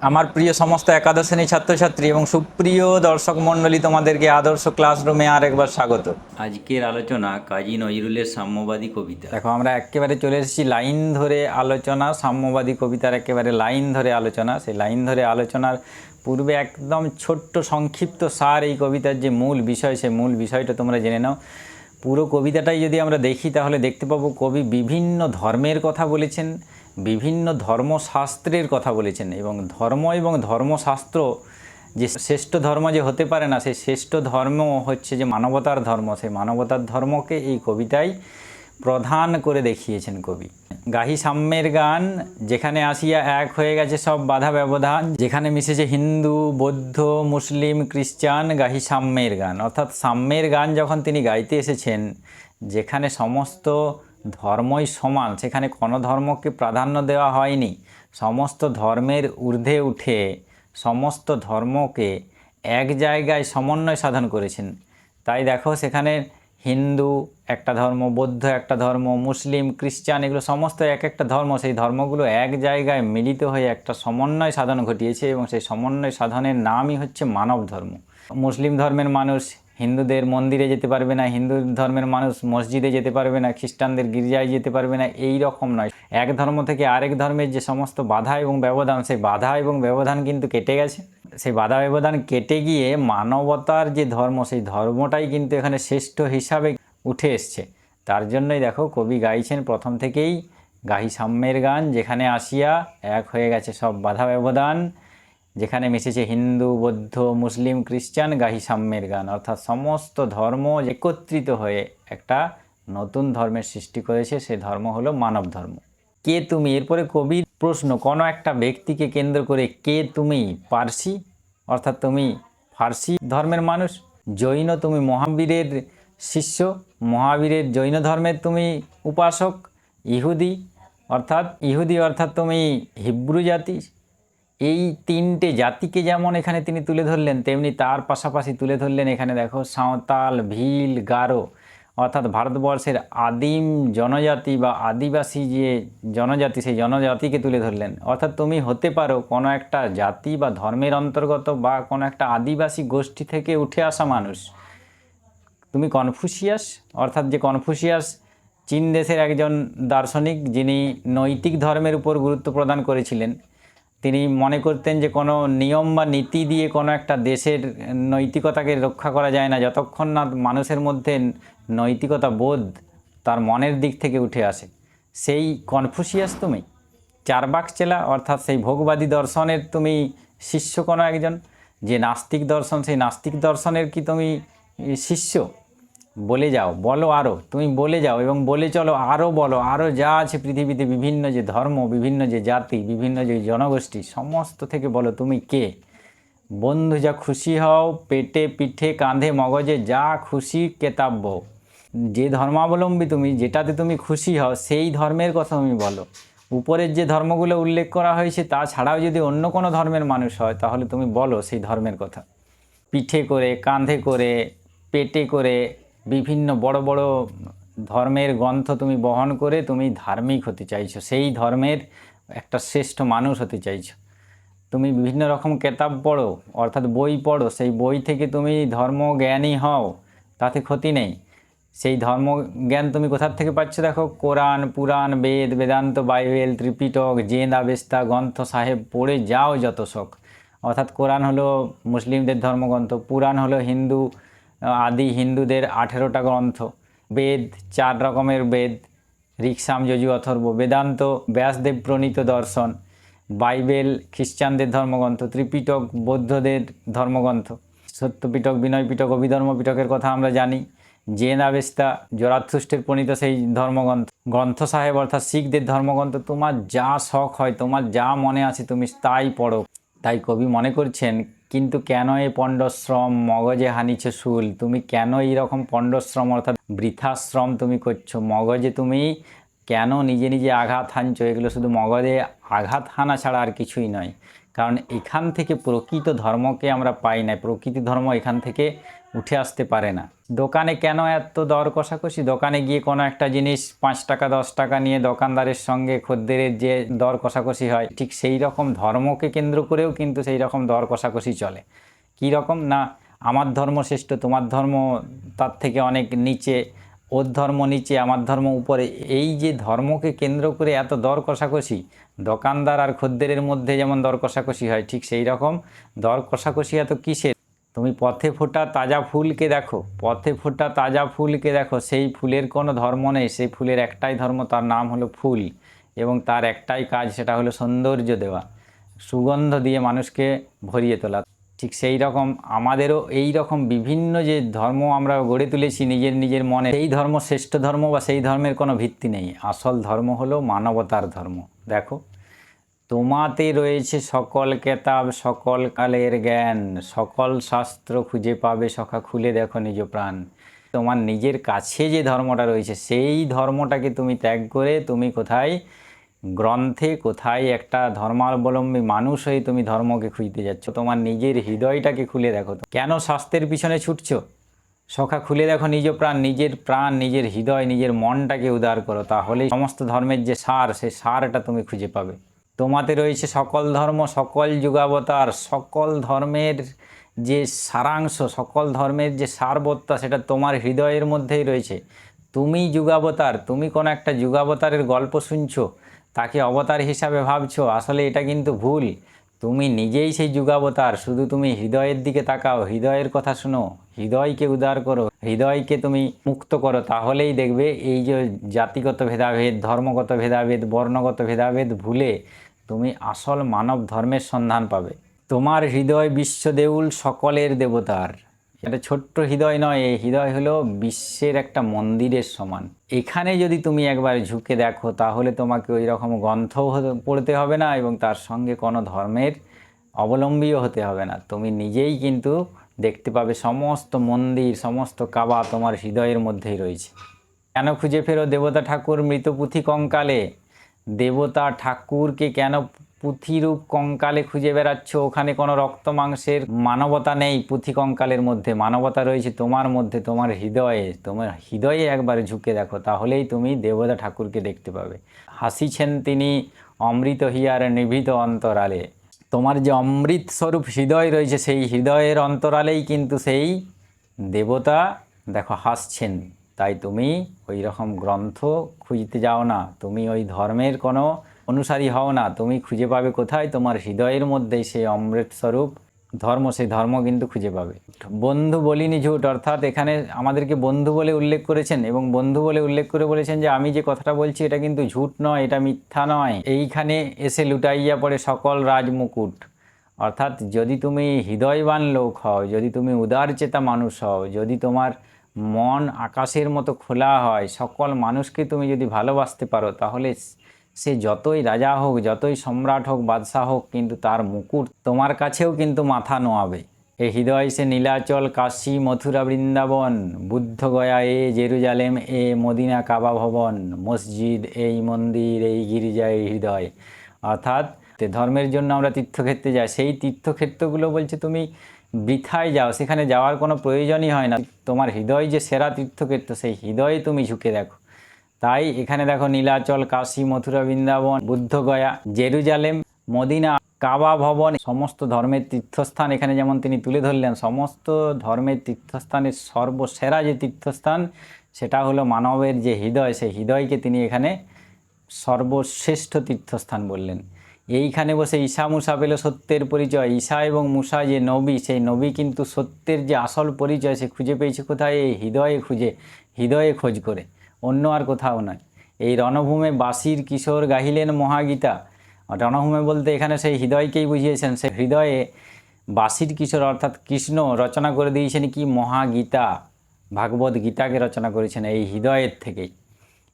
আমার প্রিয় সমস্ত একাদশ শ্রেণীর ছাত্রছাত্রী এবং সুপ্রিয় দর্শক মণ্ডলী, তোমাদেরকে আদর্শ ক্লাসরুমে আরেকবার স্বাগত। আজকের আলোচনা কাজী নজরুলের সাম্যবাদী কবিতা। দেখো, আমরা একেবারে চলে এসেছি লাইন ধরে আলোচনা, সাম্যবাদী কবিতার একেবারে লাইন ধরে আলোচনা। সেই লাইন ধরে আলোচনার পূর্বে একদম ছোট্ট সংক্ষিপ্ত সার এই কবিতার যে মূল বিষয়, সেই মূল বিষয়টা তোমরা জেনে নাও। পুরো কবিতাটাই যদি আমরা দেখি তাহলে দেখতে পাবো কবি বিভিন্ন ধর্মের কথা বলেছেন, বিভিন্ন ধর্মশাস্ত্রের কথা বলেছেন, এবং ধর্মশাস্ত্র যে শ্রেষ্ঠ ধর্ম যে হতে পারে না, সেই শ্রেষ্ঠ ধর্ম হচ্ছে যে মানবতার ধর্ম। সেই মানবতার ধর্মকে এই কবিতায় প্রধান করে দেখিয়েছেন কবি। গাহি সাম্যের গান, যেখানে আসিয়া এক হয়ে গেছে সব বাধা ব্যবধান, যেখানে মিশেছে হিন্দু, বৌদ্ধ, মুসলিম, খ্রিস্টান, গাহি সাম্যের গান। অর্থাৎ সাম্যের গান যখন তিনি গাইতে এসেছেন, যেখানে সমস্ত ধর্মই সমান, সেখানে কোনো ধর্মকে প্রাধান্য দেওয়া হয়নি, সমস্ত ধর্মের ঊর্ধ্বে উঠে সমস্ত ধর্মকে এক জায়গায় সমন্বয় সাধন করেছেন। তাই দেখো, সেখানে হিন্দু একটা ধর্ম, বৌদ্ধ একটা ধর্ম, মুসলিম, খ্রিস্টান, এগুলো সমস্ত এক একটা ধর্ম, সেই ধর্মগুলো এক জায়গায় মিলিত হয়ে একটা সমন্বয় সাধন ঘটিয়েছে, এবং সেই সমন্বয় সাধনের নামই হচ্ছে মানব ধর্ম। মুসলিম ধর্মের মানুষ হিন্দুদের মন্দিরে যেতে পারবে না, হিন্দু ধর্মের মানুষ মসজিদে যেতে পারবে না, খ্রিস্টানদের গির্জায় যেতে পারবে না, এই রকম নয়। এক ধর্ম থেকে আরেক ধর্মের যে সমস্ত বাধা এবং ব্যবধান, সেই বাধা এবং ব্যবধান কিন্তু কেটে গেছে। সেই বাধা ব্যবধান কেটে গিয়ে মানবতার যে ধর্ম, সেই ধর্মটাই কিন্তু এখানে শ্রেষ্ঠ হিসাবে উঠে এসছে। তার জন্যই দেখো কবি গাইছেন প্রথম থেকেই গাহি সাম্যের গান, যেখানে আসিয়া এক হয়ে গেছে সব বাধা ব্যবধান, যেখানে মিশেছে হিন্দু, বৌদ্ধ, মুসলিম, খ্রিস্টান, গাহি সাম্যের গান। অর্থাৎ সমস্ত ধর্ম একত্রিত হয়ে একটা নতুন ধর্মের সৃষ্টি করেছে, সেই ধর্ম হলো মানব ধর্ম। কে তুমি? এরপরে কবির প্রশ্ন, কোনো একটা ব্যক্তিকে কেন্দ্র করে, কে তুমি? পার্সি, অর্থাৎ তুমি ফার্সি ধর্মের মানুষ। জৈন, তুমি মহাবীরের শিষ্য, মহাবীরের জৈন ধর্মের তুমি উপাসক। ইহুদি অর্থাৎ তুমি হিব্রু জাতি। এই তিনটে জাতিকে যেমন এখানে তিনি তুলে ধরলেন, তেমনি তার পাশাপাশি তুলে ধরলেন এখানে দেখো সাঁওতাল, ভিল, গারো, অর্থাৎ ভারতবর্ষের আদিম জনজাতি বা আদিবাসী যে জনজাতি, সেই জনজাতিকে তুলে ধরলেন। অর্থাৎ তুমি হতে পারো কোনো একটা জাতি বা ধর্মের অন্তর্গত বা কোনো একটা আদিবাসী গোষ্ঠী থেকে উঠে আসা মানুষ। তুমি কনফুসিয়াস, অর্থাৎ যে কনফুসিয়াস চীন দেশের একজন দার্শনিক, যিনি নৈতিক ধর্মের উপর গুরুত্ব প্রদান করেছিলেন। তিনি মনে করতেন যে কোনো নিয়ম বা নীতি দিয়ে কোনো একটা দেশের নৈতিকতাকে রক্ষা করা যায় না, যতক্ষণ না মানুষের মধ্যে নৈতিকতা বোধ তার মনের দিক থেকে উঠে আসে। সেই কনফুসিয়াস তুমি। চারবাক চেলা, অর্থাৎ সেই ভোগবাদী দর্শনের তুমি শিষ্য কোনো একজন। যে নাস্তিক দর্শন, সেই নাস্তিক দর্শনের কি তুমি শিষ্য? বলে যাও, বলো আরও, তুমি বলে যাও এবং বলে চলো, আরও বলো, আরও যা আছে পৃথিবীতে, বিভিন্ন যে ধর্ম, বিভিন্ন যে জাতি, বিভিন্ন যে জনগোষ্ঠী, সমস্ত থেকে বলো তুমি কে। বন্ধু যা খুশি হও, পেটে পিঠে কাঁধে মগজে যা খুশি কেতাব্য। যে ধর্মাবলম্বী তুমি, যেটাতে তুমি খুশি হও, সেই ধর্মের কথা তুমি বলো। উপরের যে ধর্মগুলো উল্লেখ করা হয়েছে তাছাড়াও যদি অন্য কোনো ধর্মের মানুষ হয়, তাহলে তুমি বলো সেই ধর্মের কথা। পিঠে করে, কাঁধে করে, পেটে করে বিভিন্ন বড় বড় ধর্মের গ্রন্থ তুমি বহন করে তুমি ধার্মিক হতে চাইছো, সেই ধর্মের একটা শ্রেষ্ঠ মানুষ হতে চাইছো। তুমি বিভিন্ন রকম কেতাব পড়ো, অর্থাৎ বই পড়ো, সেই বই থেকে তুমি ধর্মজ্ঞানী হও, তাতে ক্ষতি নেই। সেই ধর্মজ্ঞান তুমি কোথার থেকে পাচ্ছ? দেখো, কোরআন, পুরাণ, বেদ, বেদান্ত, বাইবেল, ত্রিপিটক, জেদ, আবেস্তা, গ্রন্থ সাহেব পড়ে যাও যত শখ। অর্থাৎ কোরআন হলো মুসলিমদের ধর্মগ্রন্থ, পুরাণ হলো আদি হিন্দুদের 18টা গ্রন্থ, বেদ 4 রকমের বেদ, ঋক্সাম, যজু, অথর্ব, বেদান্ত ব্যাসদেব প্রণীত দর্শন, বাইবেল খ্রিস্টানদের ধর্মগ্রন্থ, ত্রিপিটক বৌদ্ধদের ধর্মগ্রন্থ, সত্যপিটক, বিনয় পিটক, অভিধর্ম পিটকের কথা আমরা জানি, জেন আবেস্তা জরাথুষ্টের প্রণীত সেই ধর্মগ্রন্থ, গ্রন্থ সাহেব অর্থাৎ শিখদের ধর্মগ্রন্থ। তোমার যা শখ হয়, তোমার যা মনে আছে তুমি তাই পড়ো। তাই কবি মনে করছেন, কিন্তু কেন এই পণ্ডশ্রম, মগজে হানিছ শুল? তুমি কেন এইরকম পণ্ডশ্রম অর্থাৎ বৃথাশ্রম তুমি করছো? মগজে তুমি কেন নিজে নিজে আঘাত হানছো? এগুলো শুধু মগজে আঘাত হানা ছাড়া আর কিছুই নয়। কারণ এখান থেকে প্রকৃত ধর্মকে আমরা পাই না, প্রকৃতি ধর্ম এখান থেকে উঠে আসতে পারে না। দোকানে কেন এত দর কষাকষি? দোকানে গিয়ে কোনো একটা জিনিস 5 টাকা 10 টাকা নিয়ে দোকানদারের সঙ্গে খদ্দেরের যে দর কষাকষি হয়, ঠিক সেই রকম ধর্মকে কেন্দ্র করেও কিন্তু সেই রকম দর কষাকষি চলে। কী রকম না, আমার ধর্ম শ্রেষ্ঠ, তোমার ধর্ম তার থেকে অনেক নিচে, ওর ধর্ম নিচে, আমার ধর্ম উপরে। এই যে ধর্মকে কেন্দ্র করে এত দর কষাকষি, দোকানদার আর খদ্দেরের মধ্যে যেমন দর কষাকষি হয়, ঠিক সেই রকম দর কষাকষি এত কিসের? তুমি পথে ফোটা তাজা ফুলকে দেখো, পথে ফোটা তাজা ফুলকে দেখো, সেই ফুলের কোনো ধর্ম নেই, সেই ফুলের একটাই ধর্ম, তার নাম হলো ফুল, এবং তার একটাই কাজ, সেটা হলো সৌন্দর্য দেওয়া, সুগন্ধ দিয়ে মানুষকে ভরিয়ে তোলা। ঠিক সেই রকম আমাদেরও এই রকম বিভিন্ন যে ধর্ম আমরা গড়ে তুলেছি নিজের নিজের মনে, সেই ধর্ম শ্রেষ্ঠ ধর্ম বা সেই ধর্মের কোনো ভিত্তি নেই। আসল ধর্ম হলো মানবতার ধর্ম। দেখো, তোমাতে রয়েছে সকল কেতাব, সকল কালের জ্ঞান, সকল শাস্ত্র খুঁজে পাবে সখা, খুলে দেখো নিজ প্রাণ। তোমার নিজের কাছে যে ধর্মটা রয়েছে, সেই ধর্মটাকে তুমি ত্যাগ করে তুমি কোথায় গ্রন্থে, কোথায় একটা ধর্মাবলম্বী মানুষ হয়ে তুমি ধর্মকে খুঁজতে যাচ্ছ? তোমার নিজের হৃদয়টাকে খুলে দেখো। কেন শাস্ত্রের পিছনে ছুটছো? সখা খুলে দেখো নিজ প্রাণ, নিজের প্রাণ, নিজের হৃদয়, নিজের মনটাকে উদার করো, তাহলেই সমস্ত ধর্মের যে সার, সেই সারটা তুমি খুঁজে পাবে। তোমাতে রয়েছে সকল ধর্ম, সকল যুগাবতার, সকল ধর্মের যে সারাংশ, সকল ধর্মের যে সারবত্তা, সেটা তোমার হৃদয়ের মধ্যেই রয়েছে। তুমি যুগাবতার, তুমি কোনো একটা যুগাবতারের গল্প শুনছো, তাকে অবতার হিসাবে ভাবছো, আসলে এটা কিন্তু ভুল। তুমি নিজেই সেই যুগাবতার। শুধু তুমি হৃদয়ের দিকে তাকাও, হৃদয়ের কথা শোনো, হৃদয়কে উদার করো, হৃদয়কে তুমি মুক্ত করো, তাহলেই দেখবে এই যে জাতিগত ভেদাভেদ, ধর্মগত ভেদাভেদ, বর্ণগত ভেদাভেদ ভুলে তুমি আসল মানব ধর্মের সন্ধান পাবে। তোমার হৃদয় বিশ্বদেউল, সকলের দেবতার। এটা ছোট্ট হৃদয় নয়, এই হৃদয় হলো বিশ্বের একটা মন্দিরের সমান। এখানে যদি তুমি একবার ঝুঁকে দেখো, তাহলে তোমাকে ওই রকম গ্রন্থও পড়তে হবে না, এবং তার সঙ্গে কোনো ধর্মের অবলম্বীও হতে হবে না। তুমি নিজেই কিন্তু দেখতে পাবে সমস্ত মন্দির, সমস্ত কাবা তোমার হৃদয়ের মধ্যেই রয়েছে। কেন খুঁজে ফেরো দেবতা ঠাকুর মৃত পুঁথি কঙ্কালে? দেবতা ঠাকুরকে কেন পুঁথিরূপ কঙ্কালে খুঁজে বেড়াচ্ছ? ওখানে কোনো রক্ত মাংসের মানবতা নেই। পুঁথি কঙ্কালের মধ্যে মানবতা রয়েছে তোমার মধ্যে, তোমার হৃদয়ে। তোমার হৃদয়ে একবার ঝুঁকে দেখো, তাহলেই তুমি দেবতা ঠাকুরকে দেখতে পাবে। হাসিছেন তিনি অমৃত হিয়ার নিভৃত অন্তরালে। তোমার যে অমৃত স্বরূপ হৃদয় রয়েছে, সেই হৃদয়ের অন্তরালেই কিন্তু সেই দেবতা দেখো হাসছেন। তাই তুমি ওই রকম গ্রন্থ খুঁজতে যাও না, তুমি ওই ধর্মের কোনো অনুসারী হও না। তুমি খুঁজে পাবে কোথায়? তোমার হৃদয়ের মধ্যেই সেই অমৃতস্বরূপ ধর্ম, সেই ধর্ম কিন্তু খুঁজে পাবে। বন্ধু বলিনি ঝুট, অর্থাৎ এখানে আমাদেরকে বন্ধু বলে উল্লেখ করেছেন, এবং বন্ধু বলে উল্লেখ করে বলেছেন যে আমি যে কথাটা বলছি এটা কিন্তু ঝুট নয়, এটা মিথ্যা নয়। এইখানে এসে লুটাইয়া পড়ে সকল রাজমুকুট। অর্থাৎ যদি তুমি হৃদয়বান লোক হও, যদি তুমি উদারচেতা মানুষ হও, যদি তোমার মন আকাশের মতো খোলা হয়, সকল মানুষকে তুমি যদি ভালোবাসতে পারো, তাহলে সে যতই রাজা হোক, যতই সম্রাট হোক, বাদশাহ হোক, কিন্তু তার মুকুট তোমার কাছেও কিন্তু মাথা নোয়াবে। এ হৃদয় সে নীলাচল, কাশী, মথুরা, বৃন্দাবন, বুদ্ধ গয়া, এ জেরুজালেম, এ মদিনা, কাবা ভবন, মসজিদ, এই মন্দির, এই গির্জা, এই হৃদয়। অর্থাৎ ধর্মের জন্য আমরা তীর্থক্ষেত্রে যাই, সেই তীর্থক্ষেত্রগুলো বলছে তুমি বৃথায় যাও, সেখানে যাওয়ার কোনো প্রয়োজনই হয় না। তোমার হৃদয় যে সেরা তীর্থক্ষেত্র, সেই হৃদয়ে তুমি ঝুঁকে দেখো। তাই এখানে দেখো নীলাচল, কাশী, মথুরা, বৃন্দাবন, বুদ্ধগয়া, জেরুজালেম, মদিনা, কাবা ভবন, সমস্ত ধর্মের তীর্থস্থান এখানে যেমন তিনি তুলে ধরলেন। সমস্ত ধর্মের তীর্থস্থানের সর্বসেরা যে তীর্থস্থান, সেটা হলো মানবের যে হৃদয়, সেই হৃদয়কে তিনি এখানে সর্বশ্রেষ্ঠ তীর্থস্থান বললেন। এইখানে বসে ঈশা মুসা পেল সত্যের পরিচয়। ঈশা এবং মুসা যে নবী, সেই নবী কিন্তু সত্যের যে আসল পরিচয় সে খুঁজে পেয়েছে কোথায়? এই হৃদয়ে খুঁজে, হৃদয়ে খোঁজ করে, অন্য আর কোথাও নয়। এই রণভূমে বাঁশির কিশোর গাহিলেন মহাগীতা। রণভূমে বলতে এখানে সেই হৃদয়কেই বুঝিয়েছেন। সেই হৃদয়ে বাঁশির কিশোর অর্থাৎ কৃষ্ণ রচনা করে দিয়েছেন কি? মহাগীতা, ভাগবত গীতাকে রচনা করেছেন এই হৃদয়ের থেকেই।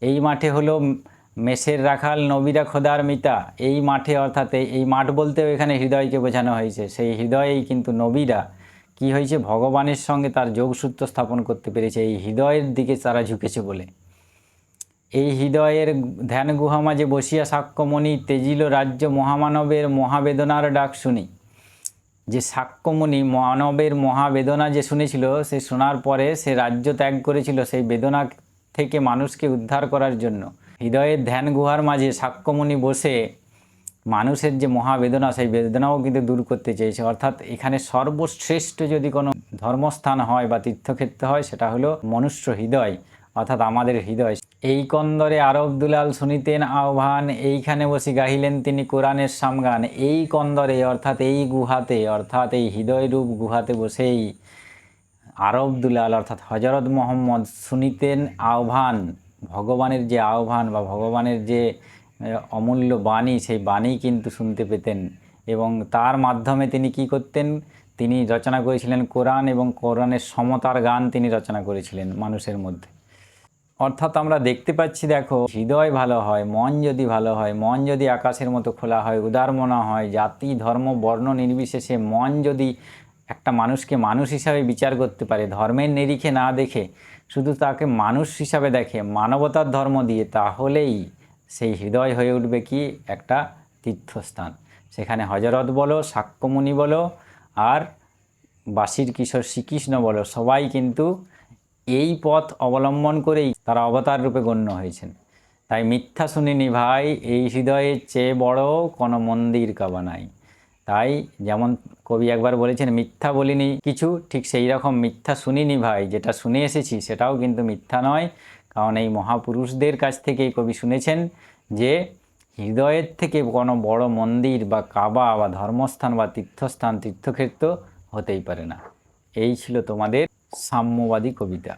এই মাঠে হলো মেষের রাখাল, নবীরা খোদার মিতা। এই মাঠে, অর্থাৎ এই মাঠ বলতেও এখানে হৃদয়কে বোঝানো হয়েছে। সেই হৃদয়েই কিন্তু নবীরা কি হয়েছে? ভগবানের সঙ্গে তার যোগসূত্র স্থাপন করতে পেরেছে, এই হৃদয়ের দিকে তারা ঝুঁকেছে বলে। এই হৃদয়ের ধ্যান গুহা মাঝে বসিয়া সাক্ষ্যমণি, তেজিল রাজ্য মহামানবের মহাবেদনার ডাক শুনি। যে শাক্যমুনি মানবের মহাবেদনা যে শুনেছিল, সে শোনার পরে সে রাজ্য ত্যাগ করেছিল সেই বেদনা থেকে মানুষকে উদ্ধার করার জন্য। হৃদয়ের ধ্যান গুহার মাঝে শাক্যমুনি বসে মানুষের যে মহাবেদনা সেই বেদনাও কিন্তু দূর করতে চেয়েছে। অর্থাৎ এখানে সর্বশ্রেষ্ঠ যদি কোনো ধর্মস্থান হয় বা তীর্থক্ষেত্র হয় সেটা হলো মনুষ্য হৃদয়, অর্থাৎ আমাদের হৃদয়। এই কন্দরে আরব দুলাল শুনিতেন আহ্বান, এইখানে বসে গাহিলেন তিনি কোরআনের সামগান। এই কন্দরে অর্থাৎ এই গুহাতে, অর্থাৎ এই হৃদয়রূপ গুহাতে বসেই আরব দুলাল অর্থাৎ হজরত মোহাম্মদ শুনিতেন আহ্বান, ভগবানের যে আহ্বান বা ভগবানের যে অমূল্য বাণী, সেই বাণী কিন্তু শুনতে পেতেন। এবং তার মাধ্যমে তিনি কি করতেন, তিনি রচনা করেছিলেন কোরআন, এবং কোরআনের সমতার গান তিনি রচনা করেছিলেন মানুষের মধ্যে। অর্থাৎ আমরা দেখতে পাচ্ছি, দেখো, হৃদয় ভালো হয়, মন যদি ভালো হয়, মন যদি আকাশের মতো খোলা হয়, উদার মনা হয়, জাতি ধর্ম বর্ণ নির্বিশেষে মন যদি একটা মানুষকে মানুষ হিসাবে বিচার করতে পারে, ধর্মের নিরিখে না দেখে শুধু তাকে মানুষ হিসাবে দেখে, মানবতার ধর্ম দিয়ে, তাহলেই সেই হৃদয় হয়ে উঠবে কি একটা তীর্থস্থান। সেখানে হজরত বলো, শাক্যমুনি বলো, আর বাসির কিশোর শ্রীকৃষ্ণ বলো, সবাই কিন্তু এই পথ অবলম্বন করেই তারা অবতার রূপে গণ্য হয়েছেন। তাই মিথ্যা শুনিনি ভাই, এই হৃদয়ের চেয়ে বড় কোনো মন্দির কাবা নাই। তাই যেমন কবি একবার বলেছেন মিথ্যা বলিনি কিছু, ঠিক সেই রকম মিথ্যা শুনিনি ভাই, যেটা শুনে এসেছি সেটাও কিন্তু মিথ্যা নয়। কারণ এই মহাপুরুষদের কাছ থেকেই কবি শুনেছেন যে হৃদয়ের থেকে কোনো বড় মন্দির বা কাবা বা ধর্মস্থান বা তীর্থস্থান তীর্থক্ষেত্র হতেই পারে না। এই ছিল তোমাদের সাম্যবাদী কবিতা।